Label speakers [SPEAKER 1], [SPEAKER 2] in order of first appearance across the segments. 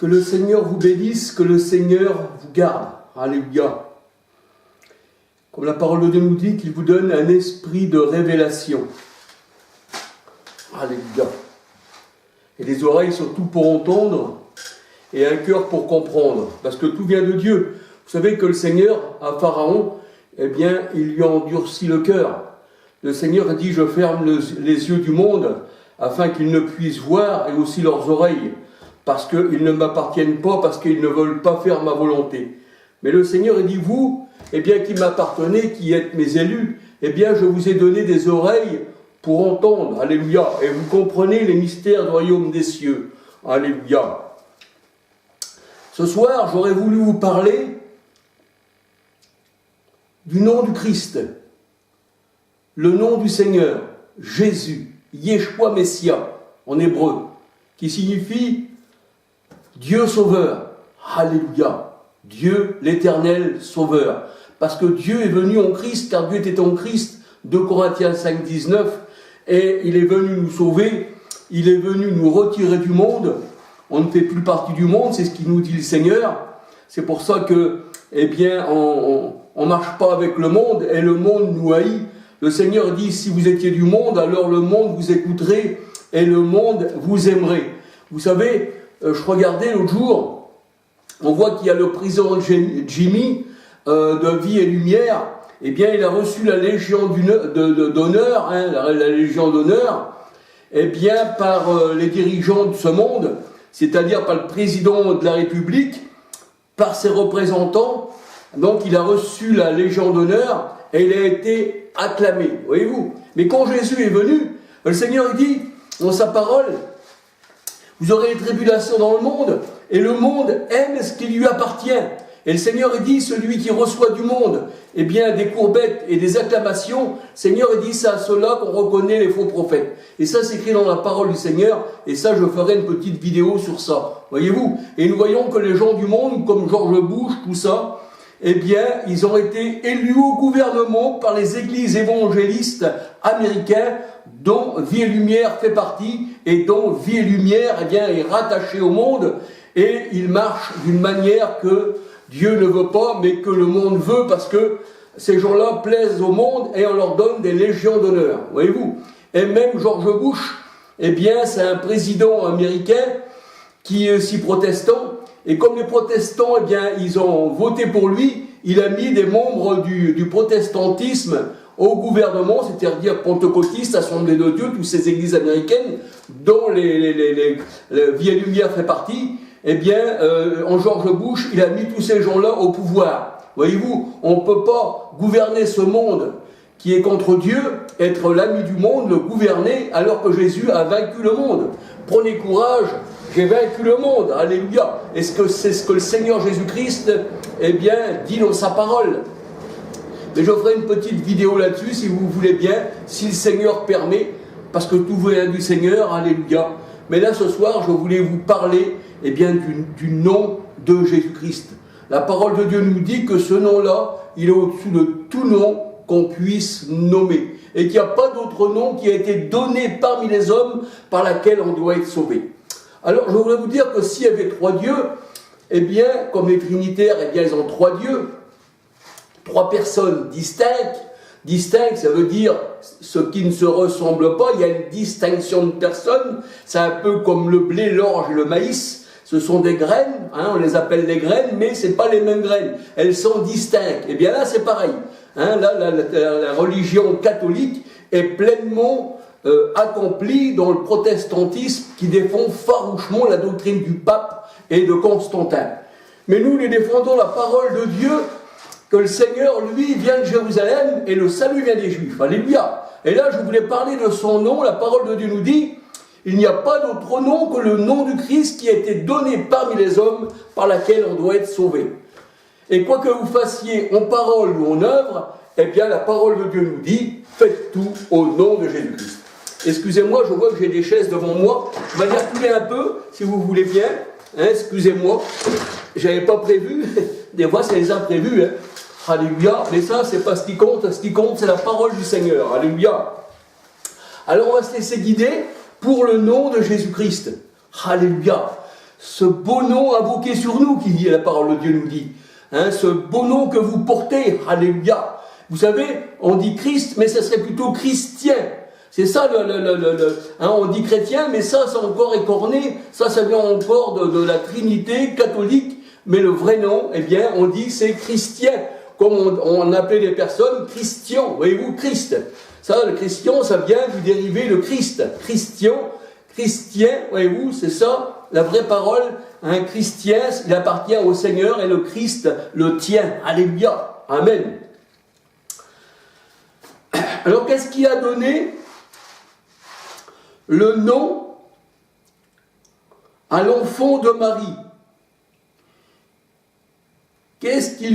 [SPEAKER 1] Que le Seigneur vous bénisse, que le Seigneur vous garde. Alléluia. Comme la parole de Dieu nous dit, qu'il vous donne un esprit de révélation. Alléluia. Et des oreilles surtout pour entendre et un cœur pour comprendre. Parce que tout vient de Dieu. Vous savez que le Seigneur, à Pharaon, eh bien, il lui a endurci le cœur. Le Seigneur a dit, je ferme les yeux du monde afin qu'ils ne puissent voir et aussi leurs oreilles. Parce qu'ils ne m'appartiennent pas, parce qu'ils ne veulent pas faire ma volonté. Mais le Seigneur a dit, vous, eh bien, qui m'appartenez, qui êtes mes élus, eh bien, je vous ai donné des oreilles pour entendre. Alléluia. Et vous comprenez les mystères du royaume des cieux. Alléluia. Ce soir, j'aurais voulu vous parler du nom du Christ, le nom du Seigneur, Jésus, Yeshua Messia, en hébreu, qui signifie Dieu sauveur. Alléluia. Dieu l'éternel sauveur. Parce que Dieu est venu en Christ, car Dieu était en Christ, 2 Corinthiens 5, 19, et il est venu nous sauver, il est venu nous retirer du monde, on ne fait plus partie du monde, c'est ce qu'il nous dit le Seigneur. C'est pour ça que, eh bien, on ne marche pas avec le monde, et le monde nous haït. Le Seigneur dit, si vous étiez du monde, alors le monde vous écouterait, et le monde vous aimerait. Vous savez, je regardais l'autre jour, on voit qu'il y a le président Jimmy de Vie et Lumière, eh bien il a reçu la Légion d'honneur, hein, la Légion d'honneur, eh bien par les dirigeants de ce monde, c'est-à-dire par le président de la République, par ses représentants. Donc il a reçu la Légion d'honneur et il a été acclamé, voyez-vous. Mais quand Jésus est venu, le Seigneur dit dans sa parole, vous aurez des tribulations dans le monde, et le monde aime ce qui lui appartient. Et le Seigneur dit, celui qui reçoit du monde, eh bien, des courbettes et des acclamations, le Seigneur dit, c'est à cela qu'on reconnaît les faux prophètes. Et ça, c'est écrit dans la parole du Seigneur, et ça, je ferai une petite vidéo sur ça. Voyez-vous? Et nous voyons que les gens du monde, comme George Bush, tout ça, eh bien, ils ont été élus au gouvernement par les églises évangélistes américains, dont Vie et Lumière fait partie, et dont Vie et Lumière, eh bien, est rattaché au monde, et ils marchent d'une manière que Dieu ne veut pas, mais que le monde veut, parce que ces gens-là plaisent au monde, et on leur donne des légions d'honneur, voyez-vous. Et même George Bush, eh bien, c'est un président américain qui est aussi protestant, et comme les protestants, eh bien, ils ont voté pour lui, il a mis des membres du protestantisme au gouvernement, c'est-à-dire pentecôtistes, Assemblée de Dieu, toutes ces églises américaines, dont les Vie et Lumière fait partie, eh bien, en George Bush, il a mis tous ces gens-là au pouvoir. Voyez-vous, on ne peut pas gouverner ce monde qui est contre Dieu, être l'ami du monde, le gouverner, alors que Jésus a vaincu le monde. Prenez courage, j'ai vaincu le monde, alléluia. Est-ce que c'est ce que le Seigneur Jésus-Christ, eh bien, dit dans sa parole? Mais je ferai une petite vidéo là-dessus, si vous voulez bien, si le Seigneur permet, parce que tout vient du Seigneur, alléluia. Mais là, ce soir, je voulais vous parler, eh bien, du nom de Jésus-Christ. La parole de Dieu nous dit que ce nom-là, il est au-dessus de tout nom qu'on puisse nommer. Et qu'il n'y a pas d'autre nom qui a été donné parmi les hommes par laquelle on doit être sauvé. Alors, je voudrais vous dire que s'il y avait 3 dieux, eh bien, comme les trinitaires, eh bien, ils ont 3 dieux, 3 personnes distinctes. Distinct, ça veut dire ce qui ne se ressemble pas, il y a une distinction de personnes, c'est un peu comme le blé, l'orge et le maïs, ce sont des graines, hein, on les appelle des graines, mais ce n'est pas les mêmes graines, elles sont distinctes. Et bien là, c'est pareil, hein, là, la religion catholique est pleinement accomplie dans le protestantisme qui défend farouchement la doctrine du pape et de Constantin. Mais nous défendons la parole de Dieu, que le Seigneur, lui, vient de Jérusalem et le salut vient des Juifs. Alléluia. Et là, je voulais parler de son nom. La parole de Dieu nous dit, il n'y a pas d'autre nom que le nom du Christ qui a été donné parmi les hommes par laquelle on doit être sauvé. Et quoi que vous fassiez en parole ou en œuvre, eh bien, la parole de Dieu nous dit, faites tout au nom de Jésus-Christ. Excusez-moi, je vois que j'ai des chaises devant moi. Je vais les reculer un peu, si vous voulez bien. Hein, excusez-moi. Je n'avais pas prévu. Des fois, c'est les imprévus. Hein. Alléluia, mais ça, c'est pas ce qui compte. Ce qui compte, c'est la parole du Seigneur. Alléluia. Alors, on va se laisser guider pour le nom de Jésus-Christ. Alléluia. ce beau nom invoqué sur nous, qui dit la parole de Dieu nous dit. Hein, ce beau nom que vous portez, alléluia. Vous savez, on dit Christ, mais ça serait plutôt chrétien. C'est ça, hein, on dit chrétien, mais ça c'est encore écorné, ça vient encore de la Trinité catholique, mais le vrai nom, eh bien, on dit c'est chrétien, comme on appelait les personnes Christian, voyez-vous, Christ. Ça, le Christian, ça vient du dérivé de Christ. Christian, chrétien, voyez-vous, c'est ça, la vraie parole. Un Christien, il appartient au Seigneur et le Christ le tient. Alléluia, amen. Alors, qu'est-ce qui a donné le nom à l'enfant de Marie? Qui est-ce qui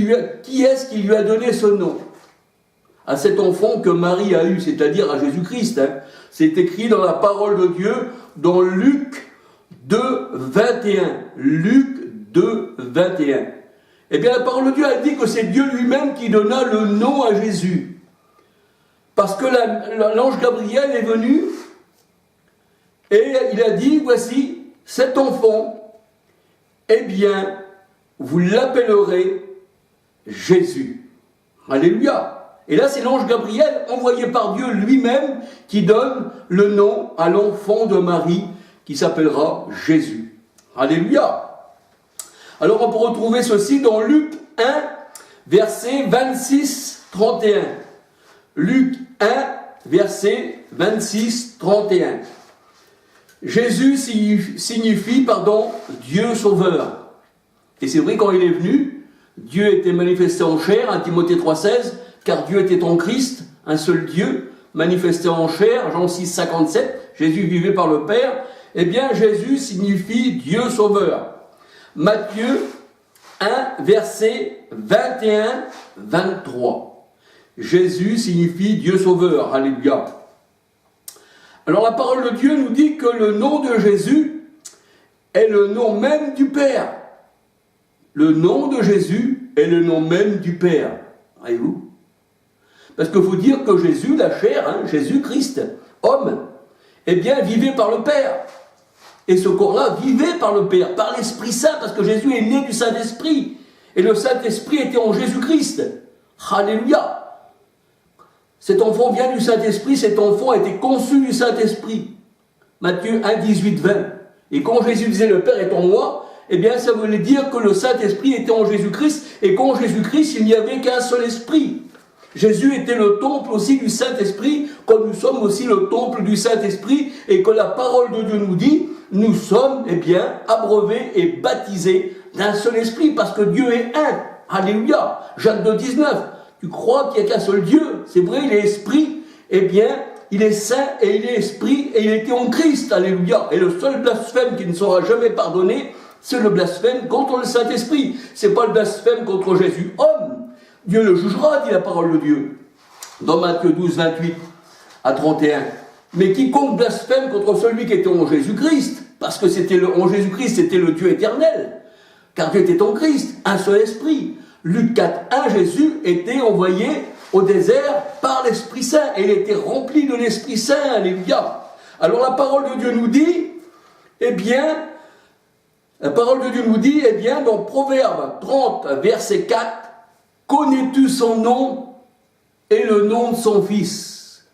[SPEAKER 1] lui a donné ce nom à cet enfant que Marie a eu, c'est-à-dire à Jésus-Christ, hein? C'est écrit dans la parole de Dieu, dans Luc 2, 21. Luc 2, 21. Eh bien, la parole de Dieu a dit que c'est Dieu lui-même qui donna le nom à Jésus. Parce que l'ange Gabriel est venu et il a dit, voici, cet enfant, eh bien, vous l'appellerez Jésus. Alléluia. Et là, c'est l'ange Gabriel, envoyé par Dieu lui-même, qui donne le nom à l'enfant de Marie, qui s'appellera Jésus. Alléluia. Alors, on peut retrouver ceci dans Luc 1, verset 26-31. Luc 1, verset 26-31. Jésus signifie, Dieu sauveur. Et c'est vrai, quand il est venu, Dieu était manifesté en chair, 1 Timothée 3,16, car Dieu était en Christ, un seul Dieu, manifesté en chair, Jean 6, 57, Jésus vivait par le Père. Eh bien, Jésus signifie Dieu sauveur. Matthieu 1, verset 21-23. Jésus signifie Dieu sauveur. Alléluia. Alors la parole de Dieu nous dit que le nom de Jésus est le nom même du Père. Le nom de Jésus est le nom même du Père. Voyez-vous? Parce qu'il faut dire que Jésus, la chair, Jésus-Christ, homme, eh bien, vivait par le Père. Et ce corps-là vivait par le Père, par l'Esprit Saint, parce que Jésus est né du Saint-Esprit. Et le Saint-Esprit était en Jésus-Christ. Alléluia. Cet enfant vient du Saint-Esprit, cet enfant a été conçu du Saint-Esprit. Matthieu 1, 18, 20. Et quand Jésus disait « le Père est en moi », eh bien, ça voulait dire que le Saint-Esprit était en Jésus-Christ, et qu'en Jésus-Christ, il n'y avait qu'un seul esprit. Jésus était le temple aussi du Saint-Esprit, comme nous sommes aussi le temple du Saint-Esprit, et que la parole de Dieu nous dit, nous sommes, eh bien, abreuvés et baptisés d'un seul esprit, parce que Dieu est un. Alléluia. Jacques 2, 19. Tu crois qu'il n'y a qu'un seul Dieu? C'est vrai, il est esprit. Eh bien, il est saint et il est esprit, et il était en Christ. Alléluia. Et le seul blasphème qui ne sera jamais pardonné, c'est le blasphème contre le Saint-Esprit. C'est pas le blasphème contre Jésus, homme. Dieu le jugera, dit la parole de Dieu. Dans Matthieu 12, 28 à 31. Mais quiconque blasphème contre celui qui était en Jésus-Christ, parce que en Jésus-Christ, c'était le Dieu éternel, car Dieu était en Christ, un seul esprit. Luc 4, 1, Jésus était envoyé au désert par l'Esprit Saint, et il était rempli de l'Esprit Saint, alléluia. Alors la parole de Dieu nous dit, dans Proverbe 30, verset 4, connais-tu son nom et le nom de son fils?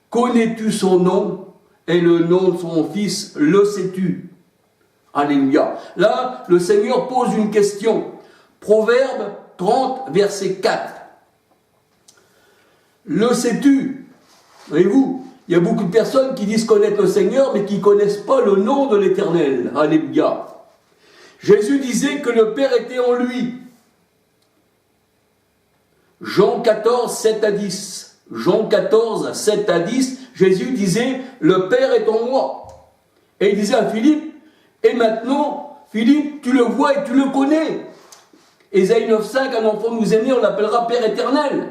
[SPEAKER 1] Connais-tu son nom et le nom de son fils? Le sais-tu? Alléluia. Là, le Seigneur pose une question. Proverbe 30, verset 4. Le sais-tu? Voyez-vous, il y a beaucoup de personnes qui disent connaître le Seigneur, mais qui ne connaissent pas le nom de l'Éternel. Alléluia. Jésus disait que le Père était en lui. Jean 14, 7 à 10. Jean 14, 7 à 10, Jésus disait, le Père est en moi. Et il disait à Philippe, et maintenant, Philippe, tu le vois et tu le connais. Ésaïe 9, 5, un enfant nous est né, on l'appellera Père éternel.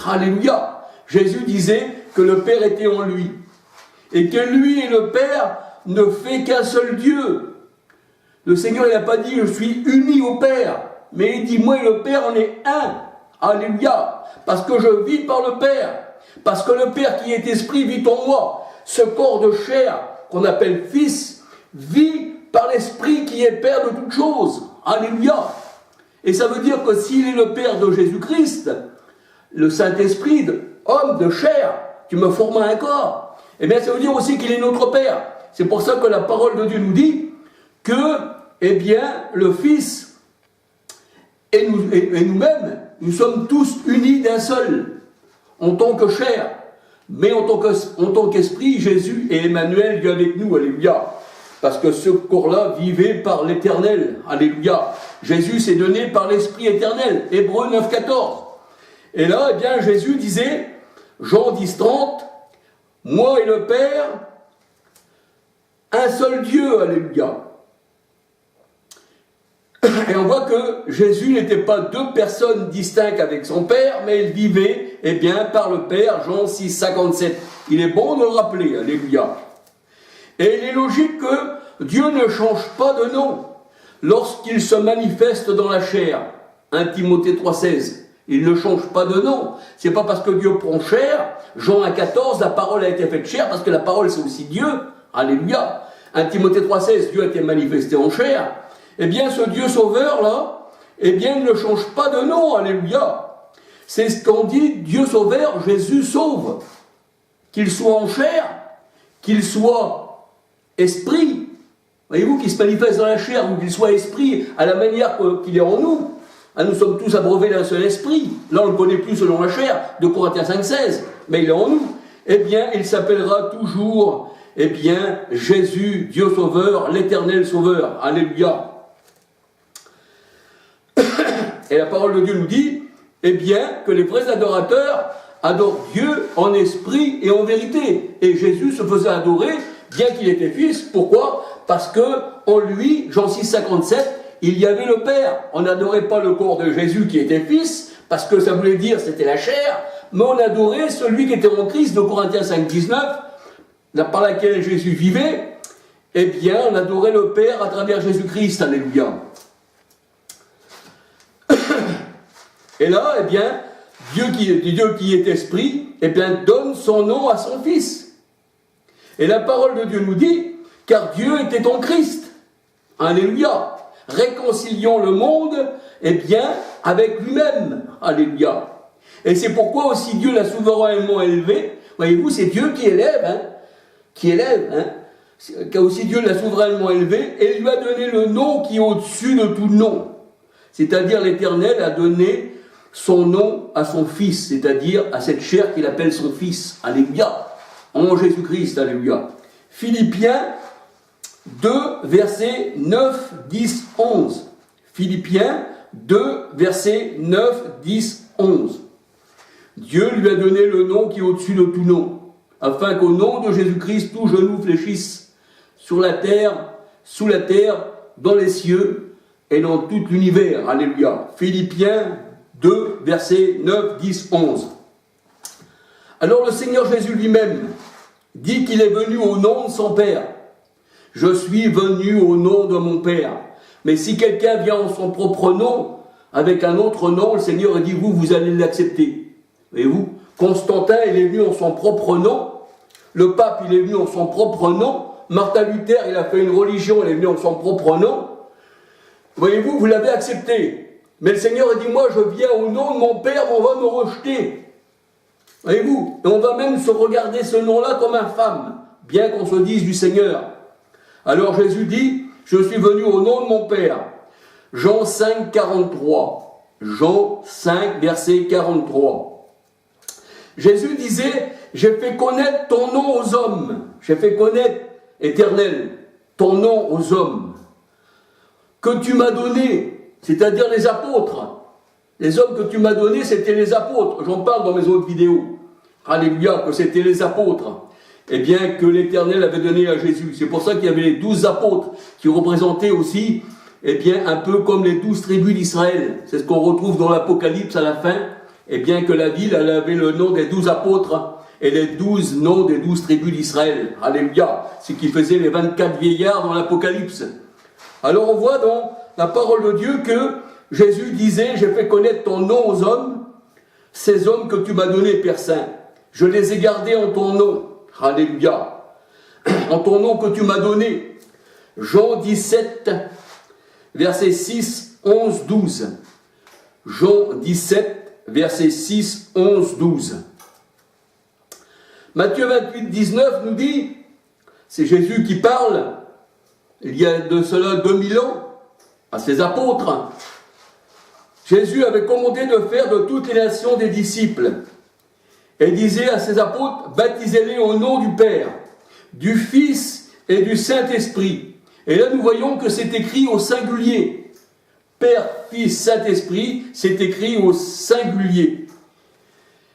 [SPEAKER 1] Alléluia. Jésus disait que le Père était en lui. Et que lui et le Père ne fait qu'un seul Dieu. Le Seigneur, il n'a pas dit, je suis uni au Père. Mais il dit, moi et le Père, on est un. Alléluia. Parce que je vis par le Père. Parce que le Père qui est esprit vit en moi. Ce corps de chair qu'on appelle fils vit par l'Esprit qui est Père de toutes choses. Alléluia. Et ça veut dire que s'il est le Père de Jésus-Christ, le Saint-Esprit, homme de chair, qui me forma un corps, eh bien ça veut dire aussi qu'il est notre Père. C'est pour ça que la parole de Dieu nous dit que, eh bien, le Fils et nous-mêmes, nous sommes tous unis d'un seul, en tant que chair, mais en tant qu'esprit, Jésus et Emmanuel, Dieu avec nous, alléluia. Parce que ce corps-là vivait par l'Éternel, alléluia. Jésus s'est donné par l'Esprit éternel, Hébreux 9, 14. Et là, eh bien, Jésus disait, Jean 10, 30, moi et le Père, un seul Dieu, alléluia. Et on voit que Jésus n'était pas deux personnes distinctes avec son Père, mais il vivait, eh bien, par le Père, Jean 6, 57. Il est bon de le rappeler, alléluia. Et il est logique que Dieu ne change pas de nom lorsqu'il se manifeste dans la chair. 1 Timothée 3, 16. Il ne change pas de nom. C'est pas parce que Dieu prend chair, Jean 1, 14, la parole a été faite chair, parce que la parole c'est aussi Dieu. Alléluia. 1 Timothée 3, 16, Dieu a été manifesté en chair. Eh bien, ce Dieu sauveur, là, eh bien, il ne change pas de nom, alléluia. C'est ce qu'on dit, Dieu sauveur, Jésus sauve. Qu'il soit en chair, qu'il soit esprit, voyez-vous, qu'il se manifeste dans la chair, ou qu'il soit esprit, à la manière qu'il est en nous. Ah, nous sommes tous abreuvés d'un seul esprit. Là, on ne le connaît plus selon la chair, de Corinthiens 5, 16, mais il est en nous. Eh bien, il s'appellera toujours, eh bien, Jésus, Dieu sauveur, l'Éternel sauveur. Alléluia. Et la parole de Dieu nous dit, eh bien, que les vrais adorateurs adorent Dieu en esprit et en vérité. Et Jésus se faisait adorer, bien qu'il était fils. Pourquoi? Parce que en lui, Jean 6, 57, il y avait le Père. On n'adorait pas le corps de Jésus qui était fils, parce que ça voulait dire c'était la chair, mais on adorait celui qui était en Christ, de Corinthiens 5, 19, par laquelle Jésus vivait. Eh bien, on adorait le Père à travers Jésus-Christ. Alléluia. Et là, eh bien, Dieu qui est esprit, eh bien, donne son nom à son Fils. Et la parole de Dieu nous dit, car Dieu était en Christ. Alléluia. Réconciliant le monde, eh bien, avec lui-même. Alléluia. Et c'est pourquoi aussi Dieu l'a souverainement élevé. Voyez-vous, c'est Dieu qui élève, car aussi Dieu l'a souverainement élevé et lui a donné le nom qui est au-dessus de tout nom. C'est-à-dire l'Éternel a donné son nom à son Fils, c'est-à-dire à cette chair qu'il appelle son Fils. Alléluia. En Jésus-Christ, alléluia. Philippiens 2, versets 9, 10, 11. Philippiens 2, versets 9, 10, 11. Dieu lui a donné le nom qui est au-dessus de tout nom, afin qu'au nom de Jésus-Christ, tout genou fléchisse, sur la terre, sous la terre, dans les cieux et dans tout l'univers. Alléluia. Philippiens 2, versets 9, 10, 11. Alors le Seigneur Jésus lui-même dit qu'il est venu au nom de son Père. Je suis venu au nom de mon Père. Mais si quelqu'un vient en son propre nom, avec un autre nom, le Seigneur a dit, vous allez l'accepter. Voyez-vous, Constantin, il est venu en son propre nom. Le pape, il est venu en son propre nom. Martin Luther, il a fait une religion, il est venu en son propre nom. Voyez-vous, vous l'avez accepté. Mais le Seigneur a dit, moi je viens au nom de mon Père, on va me rejeter. Voyez-vous, et on va même se regarder ce nom-là comme infâme, bien qu'on se dise du Seigneur. Alors Jésus dit, je suis venu au nom de mon Père. Jean 5, 43. Jean 5, verset 43. Jésus disait, j'ai fait connaître ton nom aux hommes. J'ai fait connaître, Éternel, ton nom aux hommes. Que tu m'as donné, c'est-à-dire les apôtres. Les hommes que tu m'as donnés, c'était les apôtres. J'en parle dans mes autres vidéos. Alléluia, que c'était les apôtres. Eh bien, que l'Éternel avait donné à Jésus. C'est pour ça qu'il y avait les 12 apôtres qui représentaient aussi, eh bien, un peu comme les 12 tribus d'Israël. C'est ce qu'on retrouve dans l'Apocalypse à la fin. Eh bien, que la ville, elle avait le nom des 12 apôtres et les 12 noms des 12 tribus d'Israël. Alléluia. Ce qui faisait les 24 vieillards dans l'Apocalypse. Alors, on voit dans la parole de Dieu que Jésus disait, j'ai fait connaître ton nom aux hommes, ces hommes que tu m'as donnés, Père Saint. Je les ai gardés en ton nom. Alléluia. En ton nom que tu m'as donné. Jean 17, versets 6, 11, 12. Jean 17, versets 6, 11, 12. Matthieu 28, 19 nous dit, c'est Jésus qui parle, il y a de cela 2000 ans, à ses apôtres. Jésus avait commandé de faire de toutes les nations des disciples et disait à ses apôtres, baptisez-les au nom du Père, du Fils et du Saint-Esprit. Et là nous voyons que c'est écrit au singulier. Père, Fils, Saint-Esprit, c'est écrit au singulier.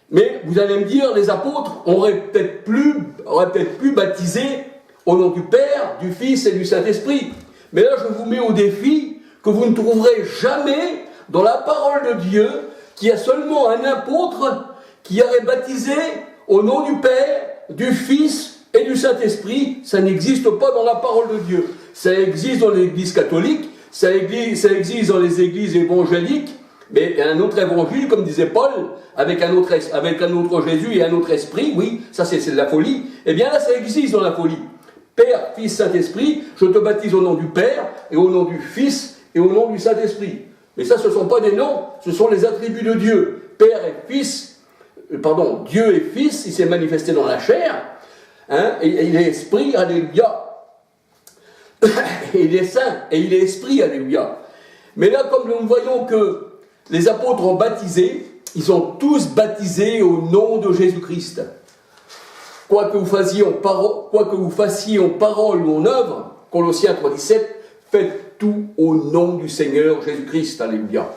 [SPEAKER 1] Mais vous allez me dire, les apôtres auraient peut-être pu baptiser au nom du Père, du Fils et du Saint-Esprit. Mais là, je vous mets au défi que vous ne trouverez jamais dans la parole de Dieu qu'il y a seulement un apôtre qui aurait baptisé au nom du Père, du Fils et du Saint-Esprit. Ça n'existe pas dans la parole de Dieu. Ça existe dans l'Église catholique, ça existe dans les églises évangéliques, mais un autre évangile, comme disait Paul, avec un autre Jésus et un autre esprit, oui, ça c'est de la folie. Eh bien là, ça existe dans la folie. Père, Fils, Saint-Esprit, je te baptise au nom du Père, et au nom du Fils, et au nom du Saint-Esprit. Mais ça, ce ne sont pas des noms, ce sont les attributs de Dieu. Père et Fils, Dieu et Fils, il s'est manifesté dans la chair, hein, et il est Esprit, alléluia. Et il est Saint, et il est Esprit, alléluia. Mais là, comme nous voyons que les apôtres ont baptisé, ils ont tous baptisé au nom de Jésus-Christ. Quoi que vous fassiez en parole ou en œuvre, Colossiens 3,17, faites tout au nom du Seigneur Jésus-Christ, alléluia.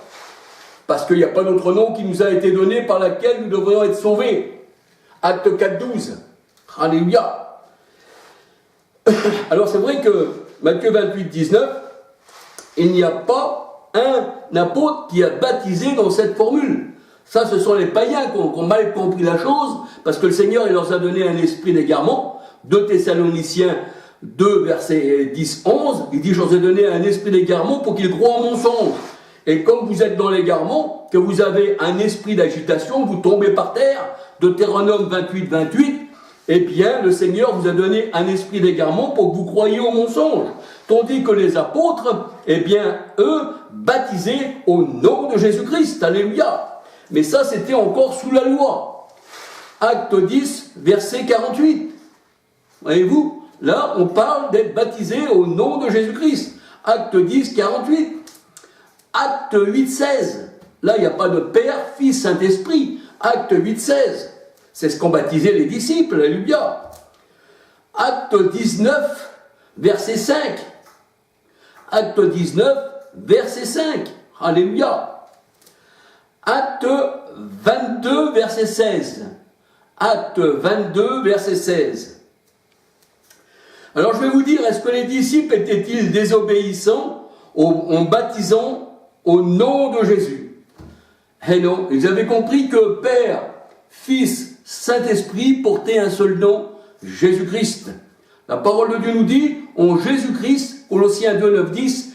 [SPEAKER 1] Parce qu'il n'y a pas d'autre nom qui nous a été donné par lequel nous devrions être sauvés. Acte 4,12, alléluia. Alors c'est vrai que Matthieu 28, 19, il n'y a pas un apôtre qui a baptisé dans cette formule. Ça, ce sont les païens qui ont mal compris la chose, parce que le Seigneur, il leur a donné un esprit d'égarement. 2 Thessaloniciens 2, versets 10, 11, il dit, je vous ai donné un esprit d'égarement pour qu'ils croient en mensonge. Et comme vous êtes dans l'égarement, que vous avez un esprit d'agitation, vous tombez par terre, Deutéronome 28, 28, eh bien, le Seigneur vous a donné un esprit d'égarement pour que vous croyiez au mensonge. Tandis que les apôtres, eh bien, eux, baptisaient au nom de Jésus-Christ. Alléluia. Mais ça, c'était encore sous la loi. Acte 10, verset 48. Voyez-vous, là, on parle d'être baptisé au nom de Jésus-Christ. Acte 10, 48. Acte 8, 16. Là, il n'y a pas de Père, Fils, Saint-Esprit. Acte 8, 16. C'est ce qu'ont baptisé les disciples, alléluia. Acte 19, verset 5. Acte 19, verset 5. Alléluia. Acte 22, verset 16. Acte 22, verset 16. Alors je vais vous dire, est-ce que les disciples étaient-ils désobéissants en baptisant au nom de Jésus? Eh non, ils avaient compris que Père, Fils, Saint-Esprit portaient un seul nom, Jésus-Christ. La parole de Dieu nous dit, en Jésus-Christ, Colossiens 2, 9, 10,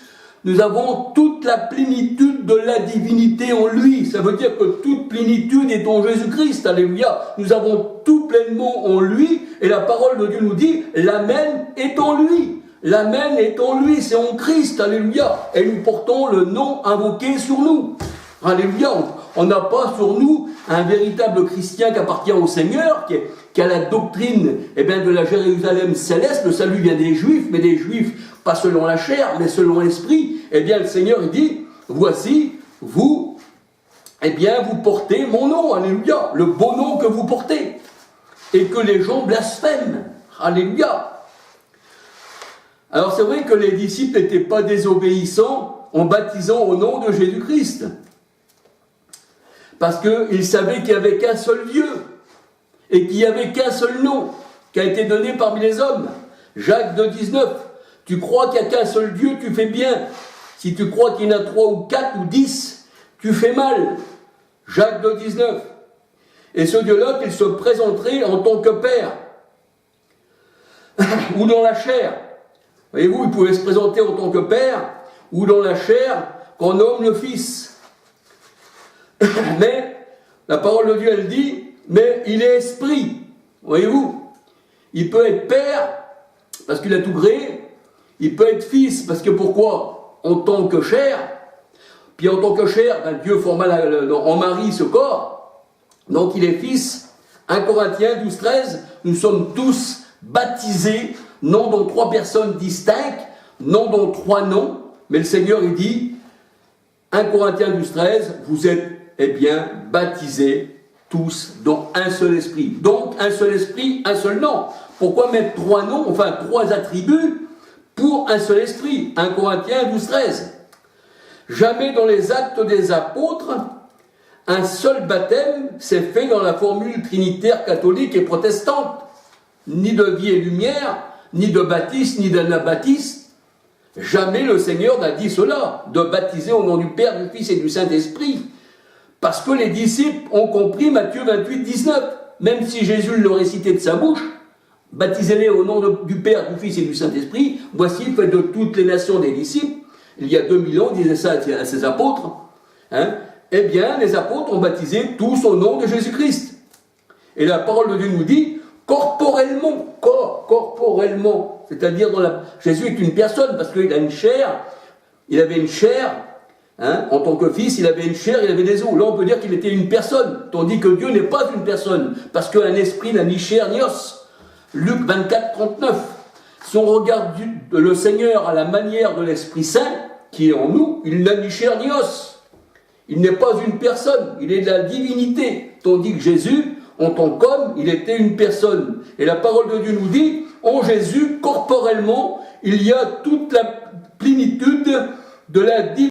[SPEAKER 1] nous avons toute la plénitude de la divinité en lui. Ça veut dire que toute plénitude est en Jésus-Christ. Alléluia. Nous avons tout pleinement en lui. Et la parole de Dieu nous dit, l'Amen est en lui. L'Amen est en lui, c'est en Christ. Alléluia. Et nous portons le nom invoqué sur nous. Alléluia. On n'a pas sur nous un véritable chrétien qui appartient au Seigneur, qui a la doctrine de la Jérusalem céleste. Le salut vient des Juifs, mais des Juifs pas selon la chair, mais selon l'esprit. Eh bien, le Seigneur, il dit, voici, vous, vous portez mon nom, alléluia, le beau nom que vous portez, et que les gens blasphèment, alléluia. Alors, c'est vrai que les disciples n'étaient pas désobéissants en baptisant au nom de Jésus-Christ, parce qu'ils savaient qu'il n'y avait qu'un seul Dieu, et qu'il n'y avait qu'un seul nom, qui a été donné parmi les hommes. Jacques 2, 19. Tu crois qu'il n'y a qu'un seul Dieu, tu fais bien. Si tu crois qu'il y en a 3 ou 4 ou 10, tu fais mal. Jacques 2, 19. Et ce Dieu-là, qu'il se présenterait en tant que Père, ou dans la chair. Voyez-vous, il pouvait se présenter en tant que Père, ou dans la chair, qu'on nomme le Fils. Mais, la parole de Dieu, elle dit, mais il est esprit. Voyez-vous, il peut être Père, parce qu'il a tout créé. Il peut être fils, parce que pourquoi? En tant que chair, puis en tant que chair, ben, Dieu forma en Marie ce corps, donc il est fils. 1 Corinthiens 12, 13, nous sommes tous baptisés, non dans 3 personnes distinctes, non dans 3 noms, mais le Seigneur il dit, 1 Corinthiens 12, 13, vous êtes, eh bien, baptisés tous dans un seul esprit. Donc, un seul esprit, un seul nom. Pourquoi mettre 3 noms, enfin 3 attributs pour un seul esprit? 1 Corinthiens 12, 13. Jamais dans les actes des apôtres, un seul baptême s'est fait dans la formule trinitaire catholique et protestante. Ni de vie et lumière, ni de baptiste, ni d'anabaptiste. Jamais le Seigneur n'a dit cela, de baptiser au nom du Père, du Fils et du Saint-Esprit. Parce que les disciples ont compris Matthieu 28, 19. Même si Jésus le récitait de sa bouche, baptisez-les au nom du Père, du Fils et du Saint-Esprit, voici fait de toutes les nations des disciples. Il y a 2000 ans, il disait ça à ses apôtres. Eh bien, les apôtres ont baptisé tous au nom de Jésus-Christ. Et la parole de Dieu nous dit, corporellement, c'est-à-dire Jésus est une personne, parce qu'il a une chair, il avait une chair, en tant que fils, il avait une chair, il avait des os. Là, on peut dire qu'il était une personne, tandis que Dieu n'est pas une personne, parce qu'un esprit n'a ni chair ni os. Luc 24, 39. Si on regarde le Seigneur à la manière de l'Esprit Saint, qui est en nous, il n'a ni chair ni os. Il n'est pas une personne, il est de la divinité, tandis que Jésus, en tant qu'homme, il était une personne. Et la parole de Dieu nous dit, en Jésus, corporellement, il y a toute la plénitude de la divinité.